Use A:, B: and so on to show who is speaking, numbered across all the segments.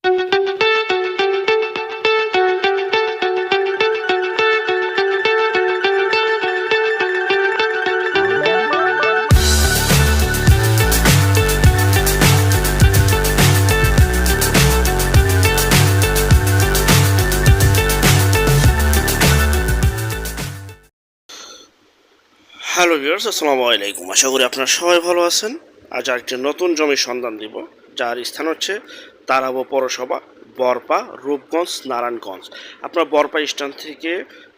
A: Hello viewers, আসসালামু আলাইকুম। আশা করি আপনারা সবাই ভালো আছেন। আজ আরেকটি নতুন জমির সন্ধান দিব, যার স্থান হচ্ছে তারাবো পৌরসভা, বরপা, রূপগঞ্জ, নারায়ণগঞ্জ। আপনার বরপা স্ট্যান্ড থেকে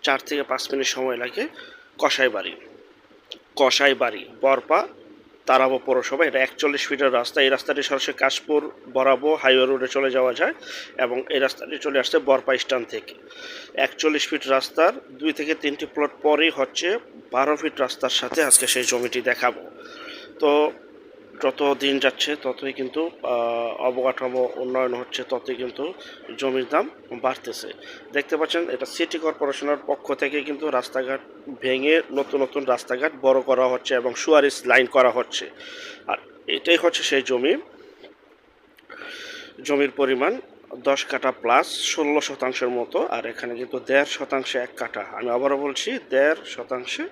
A: 4 থেকে 5 মিনিট সময় লাগে কসাইবাড়ি বরপা তারাবো পৌরসভা। এটা 41 ফিটের রাস্তা। এই রাস্তাটি সরাসরি কাশপুর বরাবর হাইওয়ে রোডে চলে যাওয়া যায় এবং এই রাস্তাটি চলে আসছে বরপা স্ট্যান্ড থেকে। 41 ফিট রাস্তার 2 থেকে 3টি প্লট পরেই হচ্ছে 12 ফিট রাস্তার সাথে আজকে সেই জমিটি দেখাবো। তো যত দিন যাচ্ছে ততই কিন্তু অবকাঠামো উন্নয়ন হচ্ছে, ততই কিন্তু জমির দাম বাড়তেছে। দেখতে পাচ্ছেন, এটা সিটি কর্পোরেশনের পক্ষ থেকে কিন্তু রাস্তাঘাট ভেঙে নতুন নতুন রাস্তাঘাট বড় করা হচ্ছে এবং সুয়ারেজ লাইন করা হচ্ছে। আর এটাই হচ্ছে সেই জমির পরিমাণ 10 কাঠা প্লাস 16 শতাংশের মতো। আর এখানে কিন্তু 1.5 শতাংশে 1 কাঠা। আমি আবারও বলছি, 1.5 শতাংশে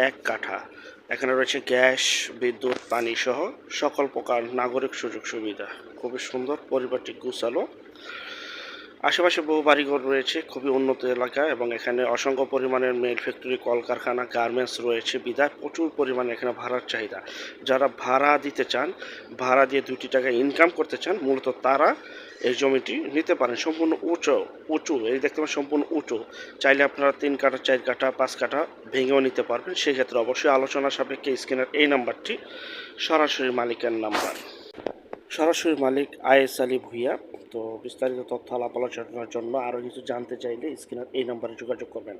A: 1 কাঠা। এখানে রয়েছে গ্যাস, বিদ্যুৎ, পানি সহ সকল প্রকার নাগরিক সুযোগ সুবিধা। খুবই সুন্দর, পরিবারটি গুছালো। আশেপাশে বহু বাড়িঘর রয়েছে, খুবই উন্নত এলাকা এবং এখানে অসংখ্য পরিমাণের মেল ফ্যাক্টরি, কলকারখানা, গার্মেন্টস রয়েছে বিধায় প্রচুর পরিমাণে এখানে ভাড়ার চাহিদা। যারা ভাড়া দিতে চান, ভাড়া দিয়ে 2টি টাকা ইনকাম করতে চান, মূলত তারা এই জমিটি নিতে পারেন। সম্পূর্ণ উঁচু, এই দেখতে পাবেন সম্পূর্ণ উঁচু। চাইলে আপনারা 3 কাঠা, 4 কাঠা, 5 কাঠা ভেঙেও নিতে পারবেন। সেক্ষেত্রে অবশ্যই আলোচনা সাপেক্ষে স্ক্রিনের এই নাম্বারটি সরাসরি মালিকের নাম্বার। সরাসরি মালিক আয়েস আলী ভুইয়া। তো বিস্তারিত তথ্য আলাপ আলোচনার জন্য আরও কিছু জানতে চাইলে স্ক্রিনের এই নাম্বারে যোগাযোগ করবেন।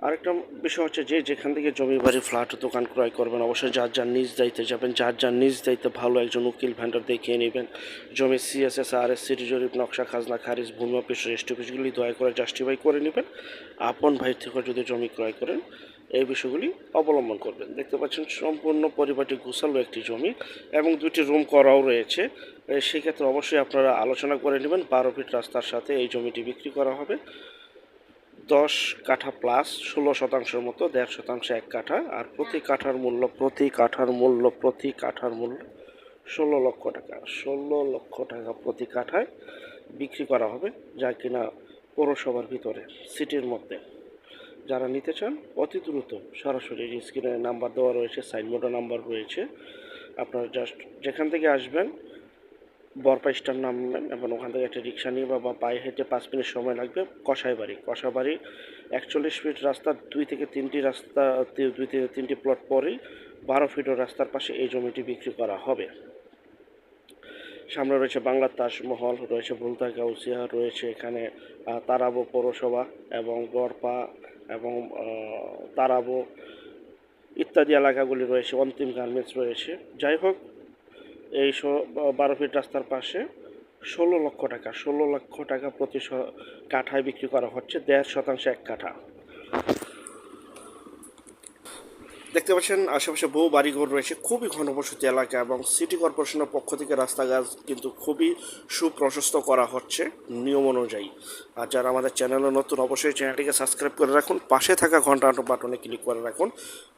A: আরেকটা বিষয় হচ্ছে, যে যেখান থেকে জমি বাড়ি ফ্ল্যাট দোকান ক্রয় করবেন, অবশ্যই যার নিজ দায়িত্বে যাবেন। যার নিজ দায়িত্বে ভালো একজন উকিল ভেন্ডার দেখিয়ে নেবেন। জমি CSS, RS, সিটি জরিপ, নকশা, খাজনা খারিজ, ভূমি অফিস, রেজিস্ট্রি অফিসগুলি দয়া করে জাস্টিফাই করে নেবেন। আপন ভাই থেকে যদি জমি ক্রয় করেন, এই বিষয়গুলি অবলম্বন করবেন। দেখতে পাচ্ছেন সম্পূর্ণ পরিবারটি গুছালো একটি জমি এবং 2টি রুম করাও রয়েছে। সেক্ষেত্রে অবশ্যই আপনারা আলোচনা করে নেবেন। 12 ফিট রাস্তার সাথে এই জমিটি বিক্রি করা হবে 10 কাঠা প্লাস 16 শতাংশের মতো, 1.5 শতাংশে 1 কাঠা। আর প্রতি কাঠার মূল্য 16 লক্ষ টাকা। 16 লক্ষ টাকা প্রতি কাঠায় বিক্রি করা হবে, যা কিনা পৌরসভার ভিতরে, সিটির মধ্যে। যারা নিতে চান অতি দ্রুত সরাসরি স্ক্রিনে নাম্বার দেওয়া রয়েছে, সাইনবোর্ডে নাম্বার রয়েছে। আপনারা জাস্ট যেখান থেকে আসবেন বরপা স্ট্যান্ড নামবেন এবং ওখান থেকে একটা রিক্সা নিয়ে বা পায়ে হেঁটে 5 মিনিট সময় লাগবে কসাইবাড়ি 41 ফিট রাস্তা, 2 থেকে 3টি প্লট পরেই 12 ফিটের রাস্তার পাশে এই জমিটি বিক্রি করা হবে। সামনে রয়েছে বাংলার তাজমহল, রয়েছে ভুলতা গাউসিয়া, রয়েছে এখানে তারাবো পৌরসভা এবং বরপা এবং তারাবো ইত্যাদি এলাকাগুলি রয়েছে, অন্তিম গার্মেন্টস রয়েছে। যাই হোক, এই 12 ফিট রাস্তার পাশে 16 লক্ষ টাকা প্রতি কাঠায় বিক্রি করা হচ্ছে, 1.5 শতাংশে 1 কাঠা। দেখতে পাচ্ছেন আশেপাশে বহু বাড়িঘর রয়েছে, খুবই ঘনবসতি এলাকা এবং সিটি কর্পোরেশনের পক্ষ থেকে রাস্তাঘাট কিন্তু খুবই সুপ্রশস্ত করা হচ্ছে নিয়ম অনুযায়ী। আর যারা আমাদের চ্যানেলে নতুন, অবশ্যই চ্যানেলটিকে সাবস্ক্রাইব করে রাখুন, পাশে থাকা ঘন্টা বাটনে ক্লিক করে রাখুন।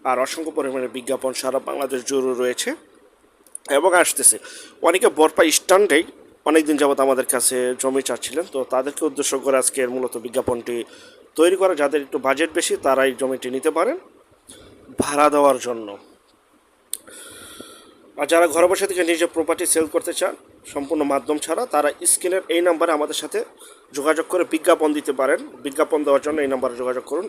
A: আর অসংখ্য পরিমাণে বিজ্ঞাপন সারা বাংলাদেশ জুড়ে রয়েছে এবং আসতেছে। অনেকে বরপা স্ট্যান্ডেই অনেকদিন যাবত আমাদের কাছে জমি চাচ্ছিলেন, তো তাদেরকে উদ্দেশ্য করে আজকের মূলত বিজ্ঞাপনটি তৈরি করা। যাদের একটু বাজেট বেশি তারা এই জমিটি নিতে পারেন ভাড়া দেওয়ার জন্য। আর যারা ঘরে বসে থেকে নিজের প্রপার্টি সেল করতে চান সম্পূর্ণ মাধ্যম ছাড়া, তারা স্ক্রিনের এই নাম্বারে আমাদের সাথে যোগাযোগ করে বিজ্ঞাপন দিতে পারেন। বিজ্ঞাপন দেওয়ার জন্য এই নাম্বারে যোগাযোগ করুন।